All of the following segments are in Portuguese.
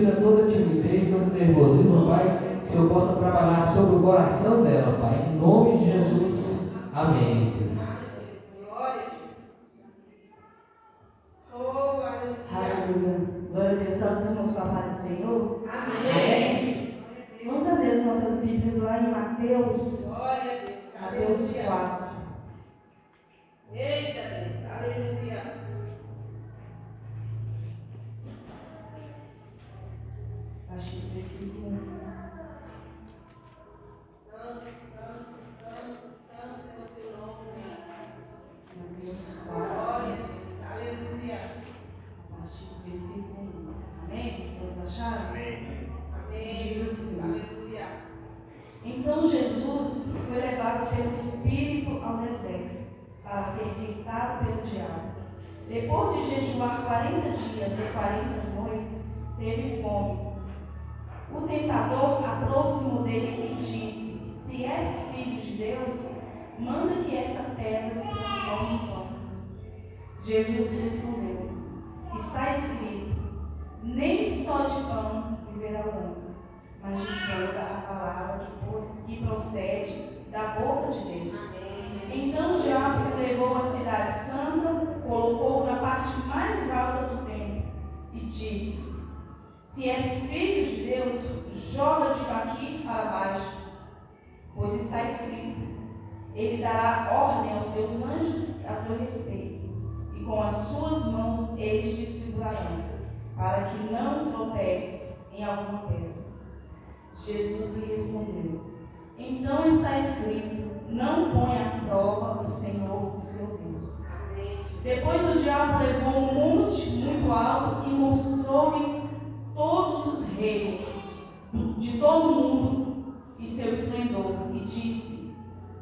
tira toda a timidez, todo o nervosismo, Pai, que o Senhor possa trabalhar sobre o coração dela, Pai, em nome de Jesus. Amém. Aleluia. Glória a Deus. Estamos irmãos com a paz do Senhor. Amém. Vamos abrir as nossas Bíblias lá em Mateus. Mateus 4. Eita Deus, aleluia. Acho que o versículo 1. Santo, santo, santo, santo é o teu nome. Mateus 4. Glória a Deus, aleluia. Acho que o versículo 1. Amém? Todos acharam? Amém. Amém. Diz assim: Aleluia. Então Jesus foi levado pelo Espírito ao deserto, para ser tentado pelo diabo. Depois de jejuar 40 dias e 40 noites, teve fome. O tentador aproximou dele e disse: Se és filho de Deus, manda que essa pedra se transforme em pães. Jesus respondeu: Está escrito: Nem só de pão viverá o homem, mas de toda a palavra que procede da boca de Deus. Então o diabo o levou à cidade santa, colocou-o na parte mais alta do templo e disse: Se és filho de Deus, joga-te daqui para baixo, pois está escrito: Ele dará ordem aos teus anjos a teu respeito, e com as suas mãos eles te segurarão, para que não tropeces em alguma pedra. Jesus lhe respondeu: Então está escrito: Não ponha à prova o Senhor, o seu Deus. Depois o diabo levou um monte muito alto e mostrou-lhe todos os reinos de todo o mundo e seu esplendor, e disse: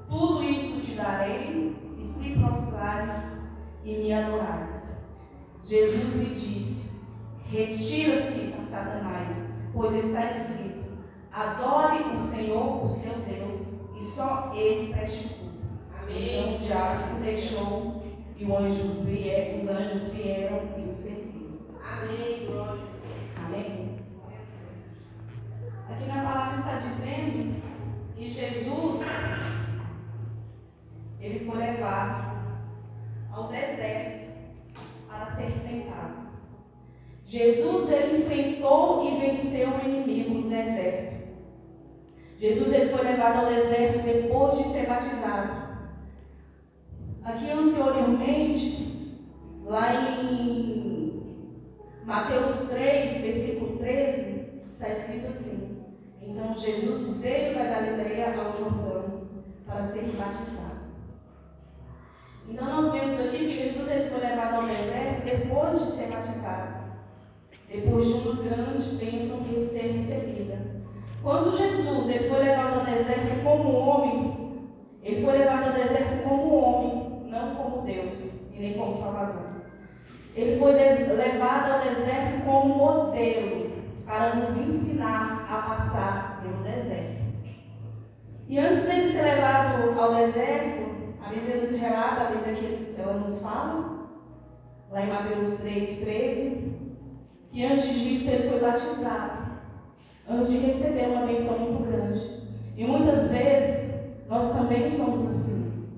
Tudo isso te darei, e se prostrares e me adorares. Jesus lhe disse: Retira-se a Satanás, pois está escrito: Adore o Senhor, o seu Deus, e só Ele preste culto. Então o diabo o deixou, e os anjos vieram e o serviram. Amém. Glória. Amém? Aqui na palavra está dizendo que Jesus, ele foi levado ao deserto para ser tentado. Jesus, ele enfrentou e venceu o inimigo no deserto. Jesus, ele foi levado ao deserto depois de ser batizado. Aqui anteriormente, lá em Mateus 3, versículo 13, está escrito assim: Então Jesus veio da Galileia ao Jordão para ser batizado. Então nós vemos aqui que Jesus, ele foi levado ao deserto depois de ser batizado, depois de uma grande bênção que ser recebida. Quando Jesus, ele foi levado ao deserto como homem, ele foi levado ao deserto como homem, não como Deus e nem como Salvador. Ele foi levado ao deserto como modelo para nos ensinar a passar pelo deserto. E antes dele ser levado ao deserto, a Bíblia nos relata, a Bíblia que ela nos fala, lá em Mateus 3,13, que antes disso ele foi batizado, antes de receber uma bênção muito grande. E muitas vezes nós também somos assim.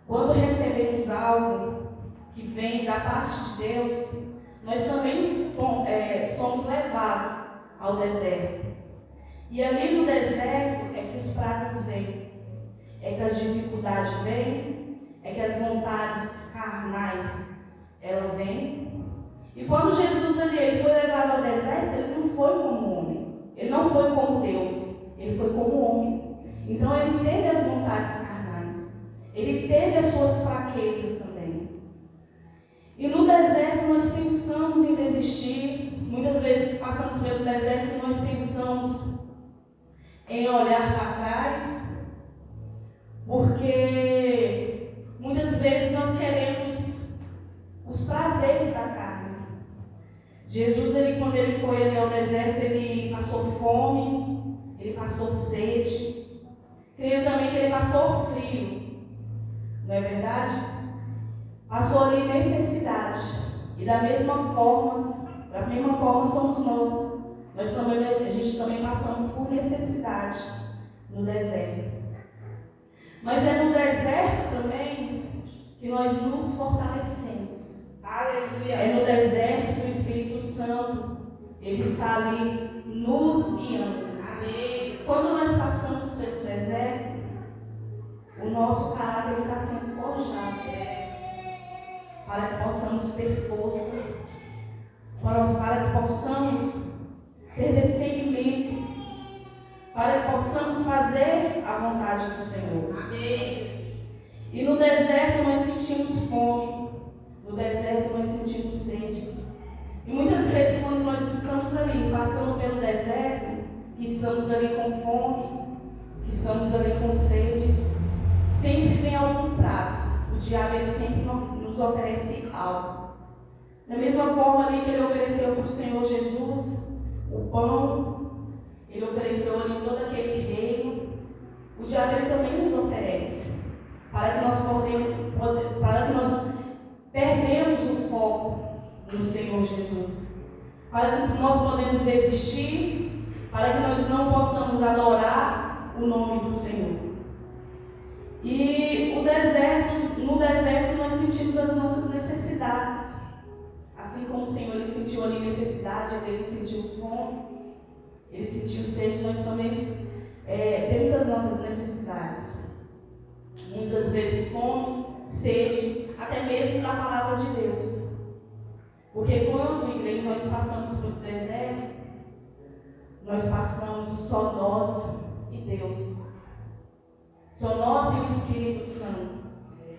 Quando recebemos algo que vem da parte de Deus, nós também somos levados ao deserto. E ali no deserto é que os pratos vêm, é que as dificuldades vêm, é que as vontades carnais elas vêm. E quando Jesus ele foi levado ao deserto, ele não foi como homem, ele não foi como Deus, ele foi como homem. Então ele teve as vontades carnais, ele teve as suas fraquezas também. E no deserto nós pensamos em desistir. Muitas vezes passamos pelo deserto e nós pensamos em olhar para trás, porque muitas vezes nós queremos os prazeres da carne. Jesus, quando ele foi ao deserto, ele passou fome, ele passou sede. Creio também que ele passou frio, não é verdade? Passou ali necessidade. E da mesma forma Da mesma forma somos nós. A gente também passamos por necessidade no deserto. Mas é no deserto também que nós nos fortalecemos. Aleluia. É no deserto que o Espírito Santo, ele está ali nos guiando. Amém. Quando nós passamos pelo deserto, o nosso caráter está sendo forjado para que possamos ter força, para que possamos ter discernimento, para que possamos fazer a vontade do Senhor. Amém. E no deserto nós sentimos fome, no deserto nós sentimos sede. E muitas vezes quando nós estamos ali, passando pelo deserto, que estamos ali com fome, que estamos ali com sede, sempre vem algum prato. O diabo ele sempre nos oferece algo. Da mesma forma ali que ele ofereceu para o Senhor Jesus o pão, ele ofereceu ali todo aquele reino, o diabo ele também nos oferece, para que nós perdemos o foco no Senhor Jesus, para que nós podemos desistir, para que nós não possamos adorar o nome do Senhor. E no deserto nós sentimos as nossas necessidades. Assim como o Senhor ele sentiu ali necessidade, ele sentiu fome, ele sentiu sede, nós também temos as nossas necessidades. Muitas vezes fome, sede, até mesmo da palavra de Deus. Porque quando, igreja, nós passamos pelo deserto, nós passamos só nós e Deus. Só nós e o Espírito Santo.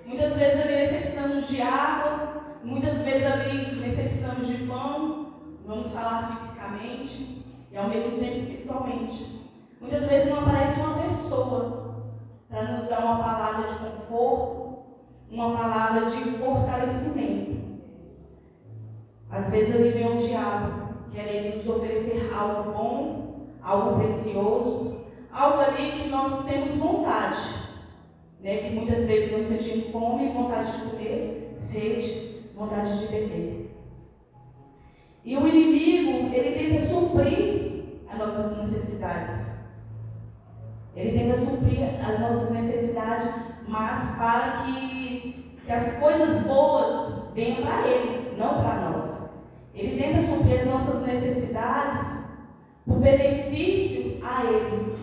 Muitas vezes ali necessitamos de água, muitas vezes ali necessitamos de pão, vamos falar fisicamente e ao mesmo tempo espiritualmente. Muitas vezes não aparece uma pessoa para nos dar uma palavra de conforto, uma palavra de fortalecimento. Às vezes ali vem o diabo querendo nos oferecer algo bom, algo precioso, algo ali que nós temos vontade, né? Que muitas vezes nós sentimos fome, vontade de comer, sede, vontade de beber. E o inimigo, ele tenta suprir as nossas necessidades. Ele tenta suprir as nossas necessidades, mas para que as coisas boas venham para ele, não para nós. Ele tenta suprir as nossas necessidades por benefício a ele.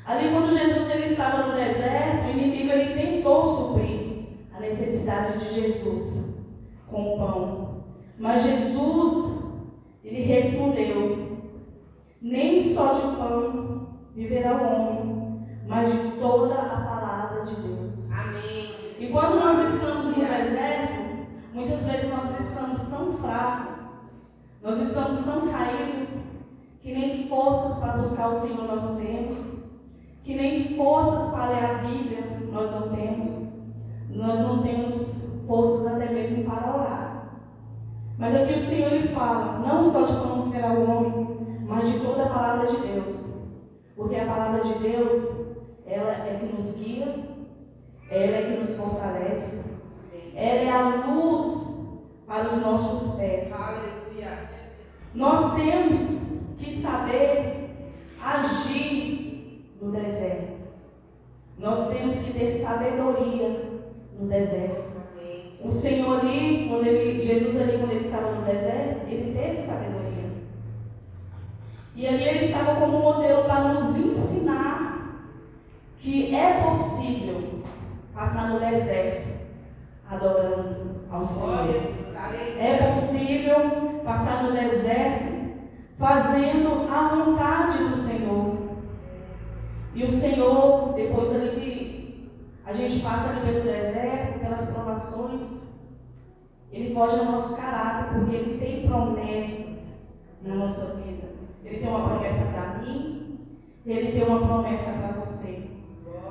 Ali quando Jesus ele estava no deserto, o inimigo ele tentou suprir a necessidade de Jesus com o pão. Mas Jesus, ele respondeu: nem só de pão viverá o homem, mas de toda a palavra de Deus. Amém. E quando nós estamos no deserto, muitas vezes nós estamos tão fracos, nós estamos tão caídos, que nem forças para buscar o Senhor nós temos, que nem forças para ler a Bíblia nós não temos forças até mesmo para orar. Mas aqui o Senhor ele fala, não só de pão viverá o homem, mas de toda a palavra de Deus. Porque a palavra de Deus, ela é que nos guia, ela é que nos fortalece, ela é a luz para os nossos pés. Aleluia. Nós temos que saber agir no deserto. Nós temos que ter sabedoria no deserto. O Senhor ali, Jesus ali, quando ele estava no deserto, ele teve sabedoria. E ali ele estava como modelo para nos ensinar que é possível passar no deserto adorando ao Senhor. É possível passar no deserto fazendo a vontade do Senhor. E o Senhor, depois ali que a gente passa ali pelo deserto, pelas provações, Ele foge ao nosso caráter, porque Ele tem promessas na nossa vida. Ele tem uma promessa para mim, Ele tem uma promessa para você.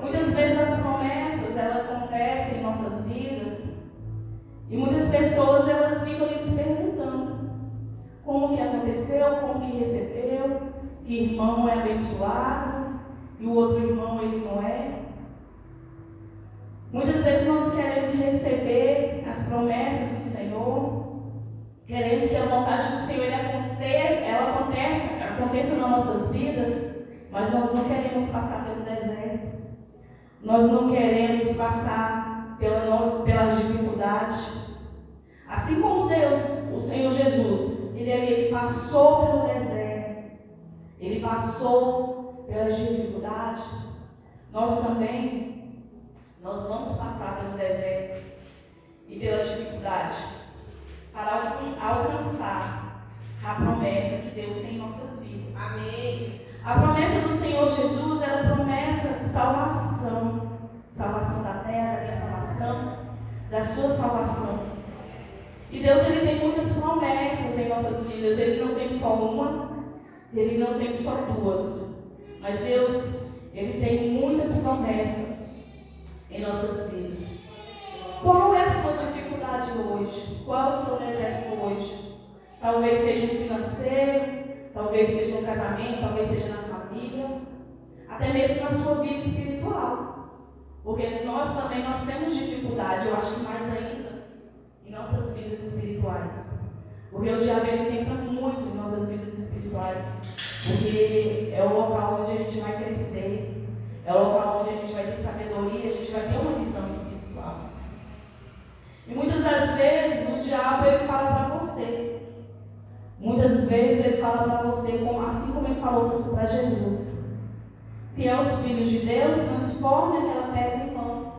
Muitas vezes as promessas, elas acontecem em nossas vidas, e muitas pessoas, elas ficam ali se perguntando como que aconteceu, como que recebeu, que irmão é abençoado, e o outro irmão ele não é. Muitas vezes nós queremos receber as promessas do Senhor, Queremos que a vontade do Senhor aconteça nas nossas vidas, mas nós não queremos passar pelo deserto. Nós não queremos passar pelas dificuldades. Assim como Deus, o Senhor Jesus, ele passou pelo deserto, ele passou pelas dificuldades, nós vamos passar pelo deserto e pela dificuldade para alcançar a promessa que Deus tem em nossas vidas. Amém. A promessa do Senhor Jesus é a promessa de salvação. Salvação da terra, da minha salvação, da sua salvação. E Deus, ele tem muitas promessas em nossas vidas. Ele não tem só uma, ele não tem só duas. Mas Deus, ele tem muitas promessas em nossas vidas. Qual é a sua dificuldade hoje? Qual é o seu deserto hoje? Talvez seja um financeiro, talvez seja um casamento, talvez seja na família, até mesmo na sua vida espiritual. Porque nós temos dificuldade, eu acho que mais ainda, em nossas vidas espirituais. Porque o diabo ele tenta muito em nossas vidas espirituais. Porque é o local onde a gente vai crescer, é o local onde a gente vai ter sabedoria, a gente vai ter uma visão espiritual. E muitas das vezes o diabo ele fala para você. Muitas vezes ele fala para você, assim como ele falou para Jesus. Se é os filhos de Deus, transforme aquela pedra em pão.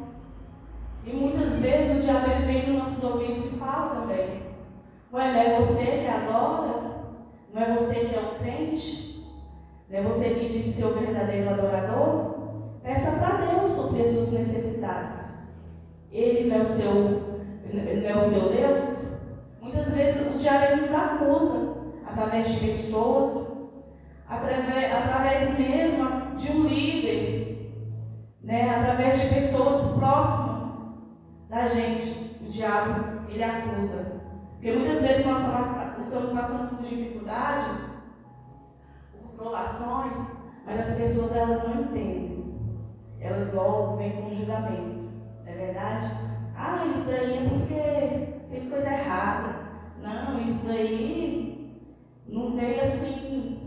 E muitas vezes o diabo ele vem nos nossos ouvidos e fala também. Ué, não é você que adora? Não é você que é o crente? Não é você que diz ser o verdadeiro adorador? Peça para Deus suprir as suas necessidades. Ele não é o seu Deus? Muitas vezes o diabo ele nos acusa através de pessoas, através mesmo de um líder, através de pessoas próximas da gente. O diabo ele acusa. Porque muitas vezes nós estamos passando por dificuldade, por provações, mas as pessoas elas não entendem. Elas logo vêm com um julgamento. Não é verdade? Ah, isso daí é porque fez coisa errada. Não, isso daí não veio assim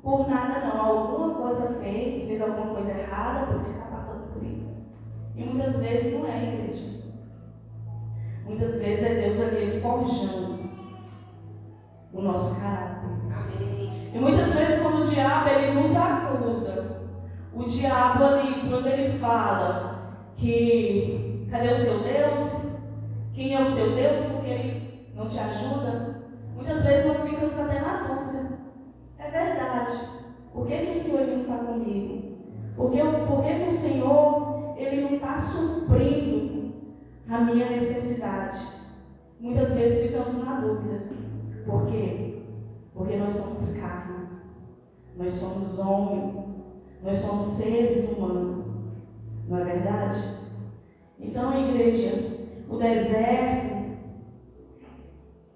por nada não. Alguma coisa fez alguma coisa errada, por isso que está passando por isso. E muitas vezes não é, igreja. Muitas vezes é Deus ali forjando o nosso caráter. Amém. E muitas vezes quando o diabo ele nos acusa, o diabo ali, quando ele fala que cadê o seu Deus? Quem é o seu Deus? Porque ele não te ajuda. Muitas vezes nós ficamos até na dúvida. É verdade. Por que o Senhor ele não está comigo? Por que o Senhor ele não está suprindo a minha necessidade? Muitas vezes ficamos na dúvida. Por quê? Porque nós somos carne. Nós somos homem. Nós somos seres humanos. Não é verdade? Então, igreja, o deserto,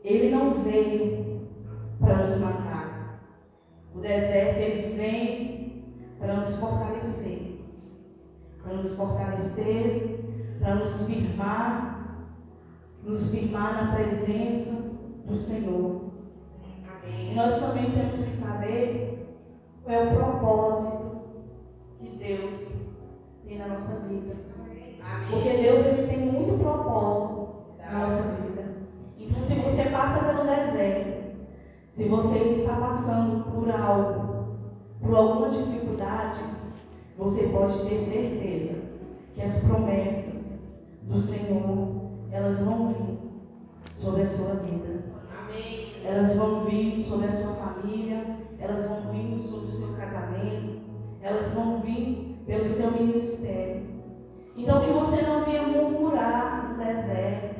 ele não veio para nos matar. O deserto, ele vem para nos fortalecer. Para nos fortalecer, para nos firmar na presença do Senhor. E nós também temos que saber qual é o propósito que Deus tem na nossa vida. Porque Deus ele tem muito propósito na nossa vida. Então, se você passa pelo deserto, se você está passando por algo, por alguma dificuldade, você pode ter certeza que as promessas do Senhor, elas vão vir sobre a sua vida. Amém. Elas vão vir sobre a sua família, elas vão vir sobre o seu casamento, elas vão vir pelo seu ministério. Então, que você não venha murmurar no deserto,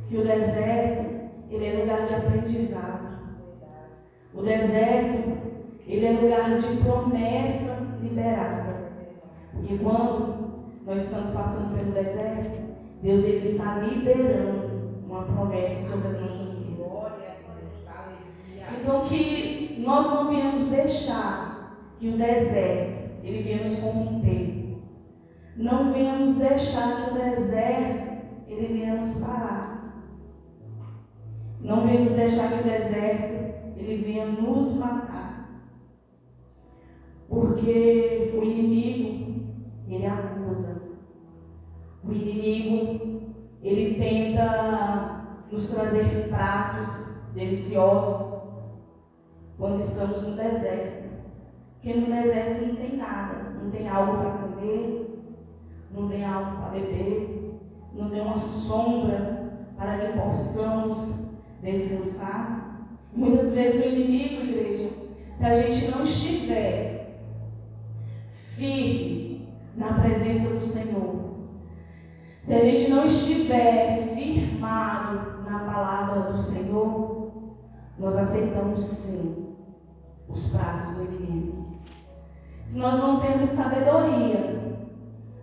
que o deserto, ele é lugar de aprendizado. O deserto, ele é lugar de promessa liberada. Porque quando nós estamos passando pelo deserto, Deus ele está liberando uma promessa sobre as nossas vidas. Então, que nós não venhamos deixar que o deserto, ele venha nos corromper. Não venhamos deixar que o deserto ele venha nos parar. Não venhamos deixar que o deserto ele venha nos matar. Porque o inimigo, ele acusa. O inimigo, ele tenta nos trazer pratos deliciosos quando estamos no deserto. Porque no deserto não tem nada, não tem algo para comer, não tem algo para beber, não tem uma sombra para que possamos descansar. Muitas vezes o inimigo, igreja, se a gente não estiver firme na presença do Senhor, se a gente não estiver firmado na palavra do Senhor, nós aceitamos sim os pratos do inimigo. Se nós não temos sabedoria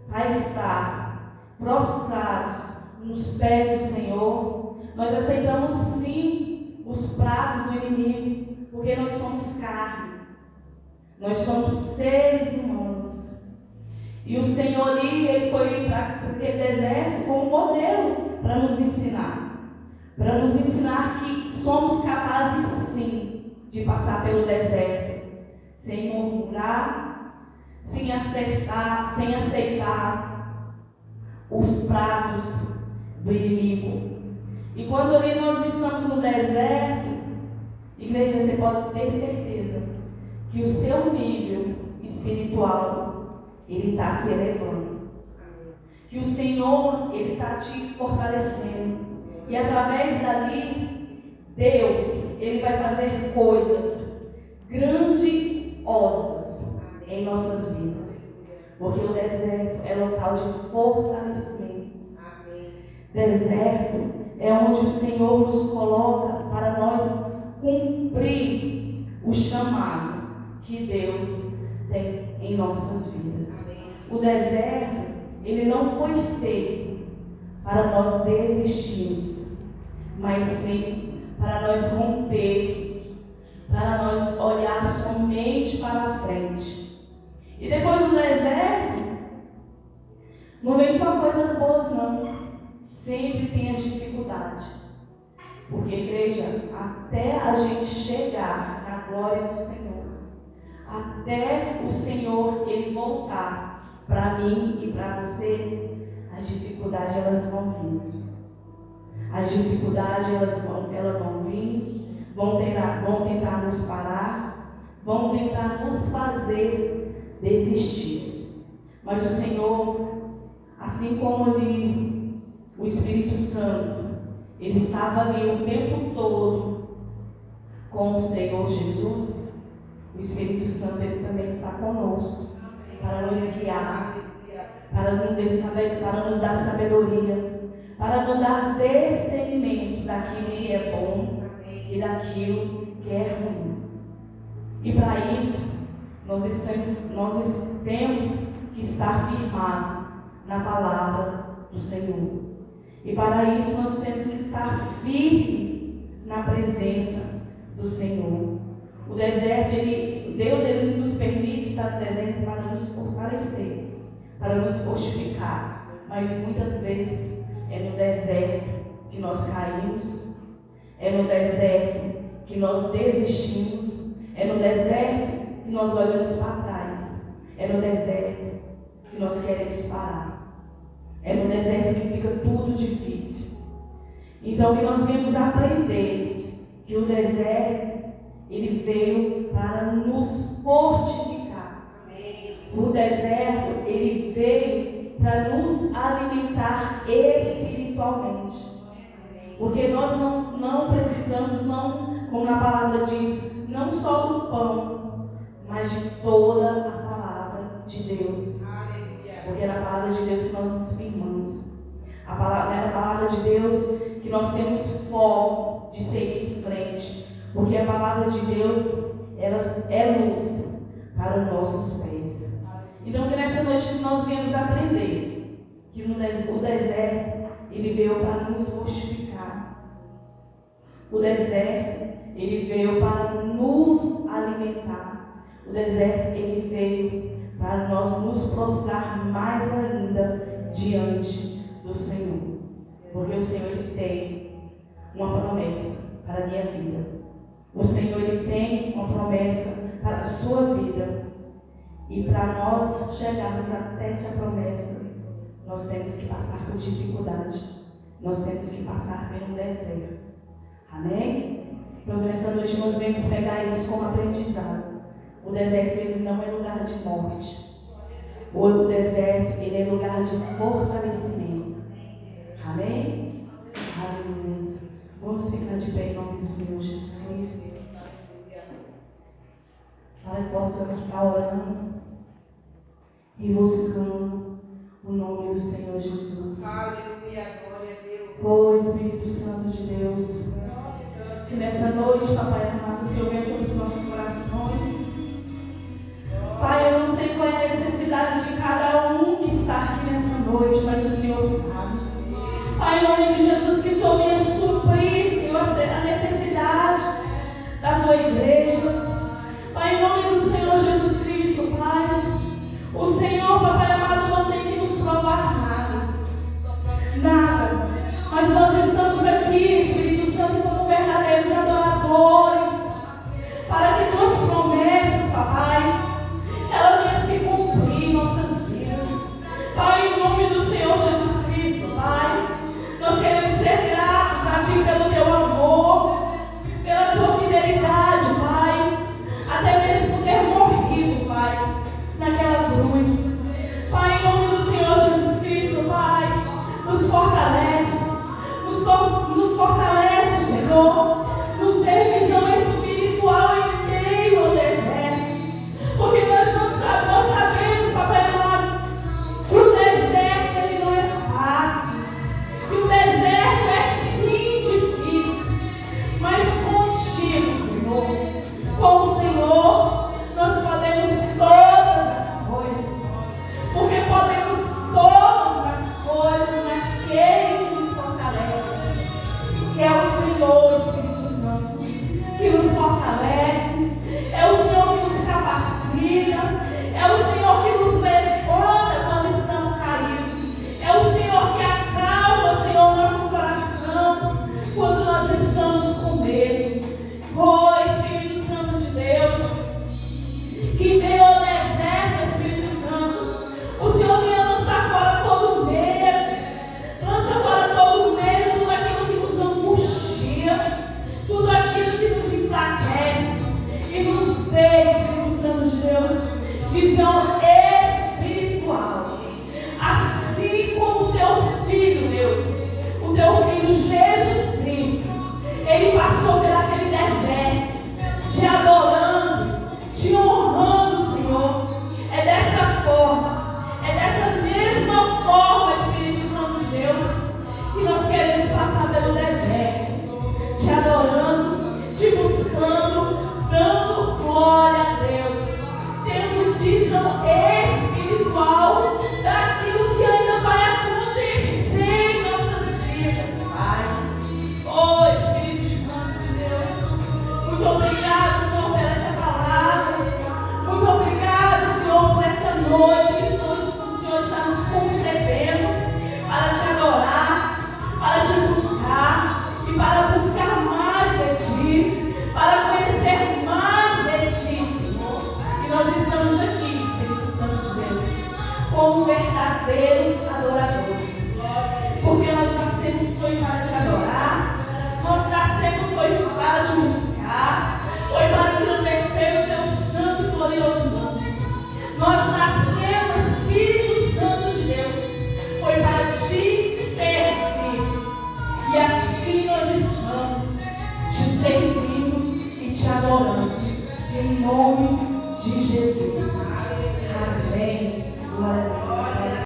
para estar prostrados nos pés do Senhor, nós aceitamos sim os pratos do inimigo, porque nós somos carne, nós somos seres humanos. E o Senhor ali, ele foi para aquele deserto como modelo para nos ensinar que somos capazes sim de passar pelo deserto, sem murmurar, sem aceitar os pratos do inimigo. E quando ali nós estamos no deserto, igreja, você pode ter certeza que o seu nível espiritual ele está se elevando, que o Senhor ele está te fortalecendo, e através dali Deus ele vai fazer coisas grandiosas em nossas vidas, porque o deserto é local de fortalecimento. Deserto é onde o Senhor nos coloca para nós cumprir o chamado que Deus tem em nossas vidas. O deserto, ele não foi feito para nós desistirmos, mas sim para nós rompermos, para nós olhar somente para a frente. E depois do deserto, não vem só coisas boas não, sempre tem as dificuldades. Porque, igreja, até a gente chegar na glória do Senhor, até o Senhor ele voltar para mim e para você, as dificuldades elas vão vir. As dificuldades elas vão vir, vão tentar nos parar, vão tentar nos fazer desistir. Mas o Senhor, assim como ali, o Espírito Santo, ele estava ali o tempo todo com o Senhor Jesus, o Espírito Santo ele também está conosco para nos guiar, para nos dar sabedoria, para nos dar discernimento daquilo que é bom e daquilo que é ruim. E para isso nós temos que estar firmados na palavra do Senhor. E para isso nós temos que estar firmes na presença do Senhor. O deserto, Deus ele nos permite estar no deserto para nos fortalecer, para nos fortificar. Mas muitas vezes é no deserto que nós caímos, é no deserto que nós desistimos, é no deserto que nós olhamos para trás, é no deserto que nós queremos parar. É no deserto que fica tudo difícil. Então, que nós viemos aprender que o deserto, ele veio para nos fortificar. O deserto, ele veio para nos alimentar espiritualmente. Porque nós não precisamos, como na palavra diz, não só do pão, mas de toda a palavra de Deus. Porque é na palavra de Deus que nós nos firmamos. É na palavra de Deus que nós temos foco de seguir em frente. Porque a palavra de Deus, ela é luz para os nossos pés. Então que nessa noite nós viemos aprender que o deserto, ele veio para nos fortificar. O deserto, ele veio para nos alimentar. O deserto, ele veio para nós nos prostrar mais ainda diante do Senhor. Porque o Senhor ele tem uma promessa para a minha vida. O Senhor, Ele tem uma promessa para a sua vida. E para nós chegarmos até essa promessa, nós temos que passar por dificuldade. Nós temos que passar pelo deserto. Amém? Então, nessa noite nós vamos pegar isso como aprendizado. O deserto, ele não é lugar de morte. O deserto, ele é lugar de fortalecimento. Amém? Aleluia. Vamos ficar de pé em nome do Senhor Jesus Cristo. Para que possamos estar orando e buscando o nome do Senhor Jesus. Aleluia, glória a Deus. Oh Espírito Santo de Deus, que nessa noite, Papai amado, o Senhor venha sobre os nossos corações. Pai, eu não sei qual é a necessidade de cada um que está aqui nessa noite, mas o Senhor sabe. Pai, em nome de Jesus, que o Senhor venha suprir, Senhor, a necessidade da tua igreja. Pai, em nome do Senhor Jesus Cristo, Pai, o Senhor, Papai amado, não tem que nos provar nada. Mas nós estamos aqui, Espírito Santo, como verdadeiros adoradores, para que tuas promessas, Papai, ela venha se cumprir em nossas vidas. Pai, em nome do Senhor Jesus Cristo, Pai, nós queremos ser gratos a Ti pelo Teu amor, pela Tua fidelidade, Pai, até mesmo por ter morrido, Pai, naquela cruz. Pai, em nome do Senhor Jesus Cristo, Pai, nos fortalece, Senhor, nos dê visão espiritual em meio ao deserto, porque nós sabemos, Papai amado, que o deserto ele não é fácil, que o deserto é sim difícil, mas contigo, Senhor, com o Senhor, nós podemos todas as coisas, porque podemos todas as coisas naquele que nos fortalece, que é o Senhor, Espírito Santo, que nos fortalece, é o Senhor que nos capacita, é o Senhor que nos levanta quando estamos caídos, é o Senhor que acalma, Senhor, nosso coração quando nós estamos com medo. Oh, Espírito Santo de Deus, que veio ao deserto, Espírito Santo, o Senhor venha lançar fora todo medo, lança fora todo medo, tudo aquilo que nos angustia, tudo aquilo que nos enfraquece, e nos dê, Espírito Santo de Deus, visão espiritual, assim como o Teu Filho, Deus, o Teu Filho Jesus Cristo, Ele passou por aquele deserto, te adorando, te honrando, Senhor. É dessa forma, é dessa mesma forma, Espírito Santo de Deus, que nós queremos passar pelo deserto, te adorando, te buscando, dando glória a Deus, tendo visão espiritual daquilo que ainda vai acontecer em nossas vidas, Pai. Oh, Espírito Santo de Deus, muito obrigado, Senhor, por essa palavra. Muito obrigado, Senhor, por essa noite que o Senhor está nos concedendo para te adorar, para te buscar e para buscar mais de Ti, para conhecer mais de Ti, Senhor. E nós estamos aqui, Espírito Santo de Deus, como verdadeiros adoradores, porque nós nascemos foi para te adorar, nós nascemos foi para te buscar, foi para engrandecer o Teu santo e glorioso nome. Nós nascemos, Espírito Santo de Deus, foi para Te servir. E assim nós estamos, Te servindo e Te adorando. Em nome de Jesus. Amém. Glória a Deus.